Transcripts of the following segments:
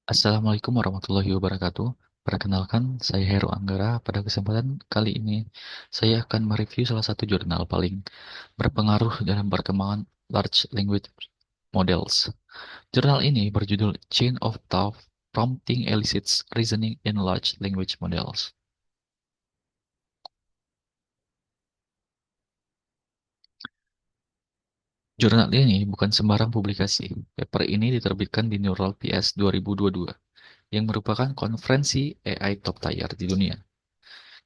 Assalamualaikum warahmatullahi wabarakatuh. Perkenalkan, saya Heru Anggara. Pada kesempatan kali ini, saya akan mereview salah satu jurnal paling berpengaruh dalam perkembangan Large Language Models. Jurnal ini berjudul Chain of Thought: Prompting Elicits Reasoning in Large Language Models. Jurnal ini bukan sembarang publikasi. Paper ini diterbitkan di Neural PS 2022, yang merupakan konferensi AI top tier di dunia.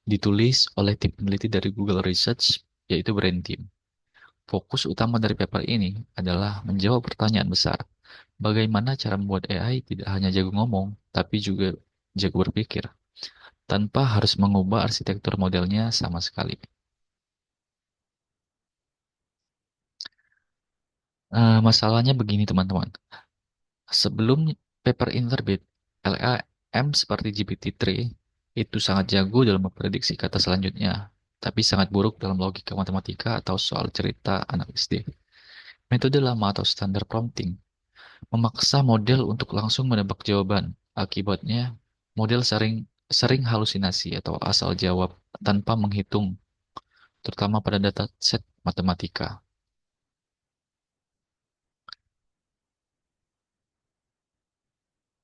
Ditulis oleh tim peneliti dari Google Research, yaitu Brain Team. Fokus utama dari paper ini adalah menjawab pertanyaan besar. Bagaimana cara membuat AI tidak hanya jago ngomong, tapi juga jago berpikir, tanpa harus mengubah arsitektur modelnya sama sekali. Masalahnya begini teman-teman. Sebelum paper ini terbit, LLM seperti GPT-3 itu sangat jago dalam memprediksi kata selanjutnya, tapi sangat buruk dalam logika matematika atau soal cerita anak SD. Metode lama atau standar prompting memaksa model untuk langsung menebak jawaban. Akibatnya, model sering sering halusinasi atau asal jawab tanpa menghitung, terutama pada data set matematika.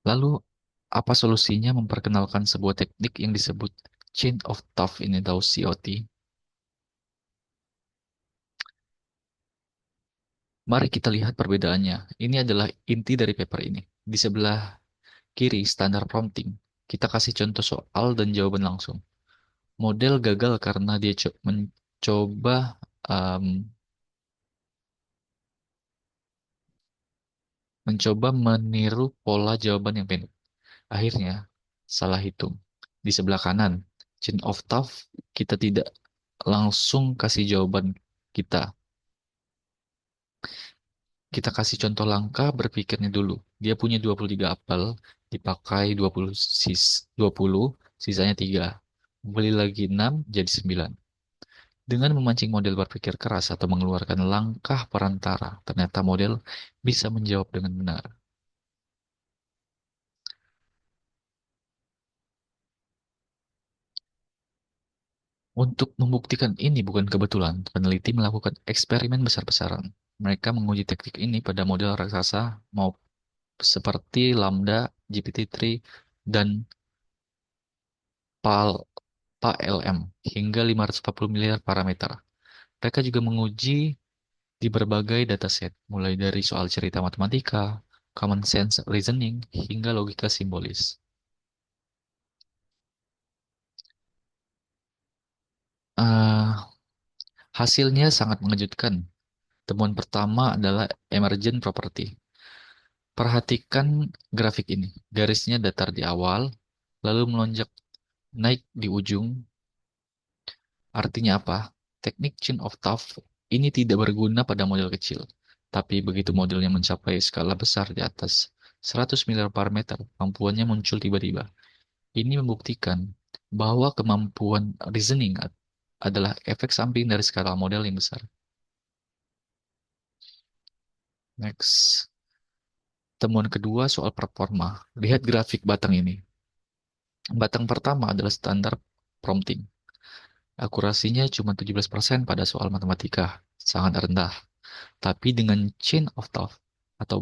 Lalu, apa solusinya memperkenalkan sebuah teknik yang disebut Chain of Thought ini atau COT? Mari kita lihat perbedaannya. Ini adalah inti dari paper ini. Di sebelah kiri, standar prompting. Kita kasih contoh soal dan jawaban langsung. Model gagal karena dia mencoba um, mencoba meniru pola jawaban yang pendek. Akhirnya, salah hitung. Di sebelah kanan, chain of thought, kita tidak langsung kasih jawaban kita. Kita kasih contoh langkah berpikirnya dulu. Dia punya 23 apel, dipakai 20, sisanya 3. Beli lagi 6, jadi 9. Dengan memancing model berpikir keras atau mengeluarkan langkah perantara, ternyata model bisa menjawab dengan benar. Untuk membuktikan ini bukan kebetulan, peneliti melakukan eksperimen besar-besaran. Mereka menguji teknik ini pada model raksasa mau seperti Lambda, GPT-3, dan PAL, PALM hingga 540 miliar parameter. Mereka juga menguji di berbagai dataset, mulai dari soal cerita matematika, common sense reasoning, hingga logika simbolis. Ah, hasilnya sangat mengejutkan. Temuan pertama adalah emergent property. Perhatikan grafik ini. Garisnya datar di awal, lalu melonjak naik di ujung. Artinya apa? Teknik chain of thought ini tidak berguna pada model kecil. Tapi begitu modelnya mencapai skala besar di atas 100 miliar parameter, kemampuannya muncul tiba-tiba. Ini membuktikan bahwa kemampuan reasoning adalah efek samping dari skala model yang besar. Next. Temuan kedua soal performa. Lihat grafik batang ini. Batang pertama adalah standar prompting. Akurasinya cuma 17% pada soal matematika, sangat rendah. Tapi dengan chain of thought atau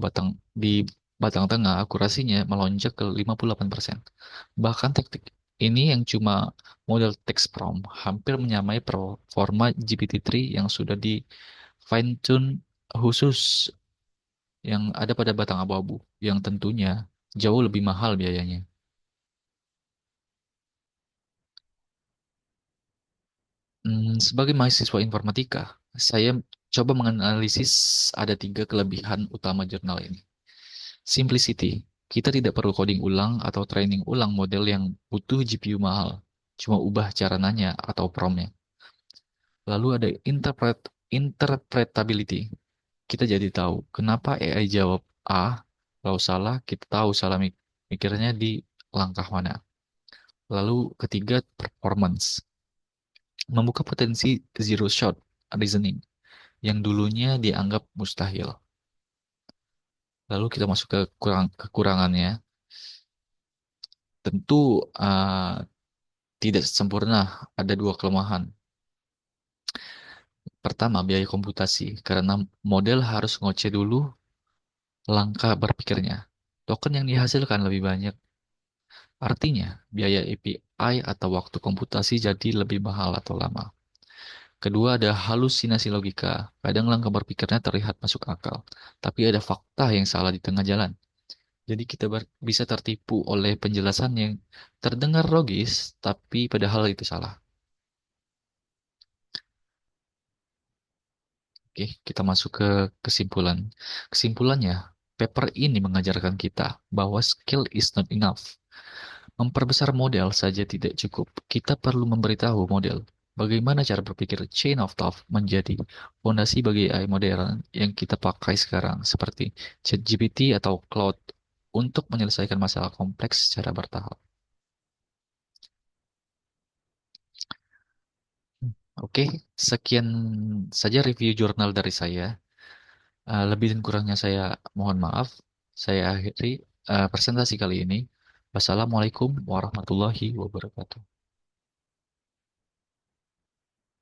di batang tengah, akurasinya melonjak ke 58%. Bahkan teknik ini yang cuma model text prompt hampir menyamai performa GPT-3 yang sudah di fine tune khusus yang ada pada batang abu-abu, yang tentunya jauh lebih mahal biayanya. Sebagai mahasiswa informatika, saya coba menganalisis ada tiga kelebihan utama jurnal ini. Simplicity, kita tidak perlu coding ulang atau training ulang model yang butuh GPU mahal. Cuma ubah cara nanya atau promptnya. Lalu ada interpretability. Kita jadi tahu kenapa AI jawab A, kalau salah kita tahu salah mikirnya di langkah mana. Lalu ketiga, performance. Membuka potensi zero shot reasoning yang dulunya dianggap mustahil. Lalu kita masuk ke kekurangannya. Tentu tidak sempurna, ada dua kelemahan. Pertama, biaya komputasi, karena model harus ngoce dulu langkah berpikirnya. Token yang dihasilkan lebih banyak. Artinya, biaya API atau waktu komputasi jadi lebih mahal atau lama. Kedua, ada halusinasi logika. Kadang langkah berpikirnya terlihat masuk akal, tapi ada fakta yang salah di tengah jalan. Jadi kita bisa tertipu oleh penjelasan yang terdengar logis, tapi padahal itu salah. Oke, kita masuk ke kesimpulan. Kesimpulannya, paper ini mengajarkan kita bahwa skill is not enough. Memperbesar model saja tidak cukup. Kita perlu memberitahu model bagaimana cara berpikir chain of thought menjadi fondasi bagi AI modern yang kita pakai sekarang, seperti ChatGPT atau Cloud, untuk menyelesaikan masalah kompleks secara bertahap. Oke, sekian saja review jurnal dari saya. Lebih dan kurangnya saya mohon maaf. Saya akhiri presentasi kali ini. Wassalamualaikum warahmatullahi wabarakatuh.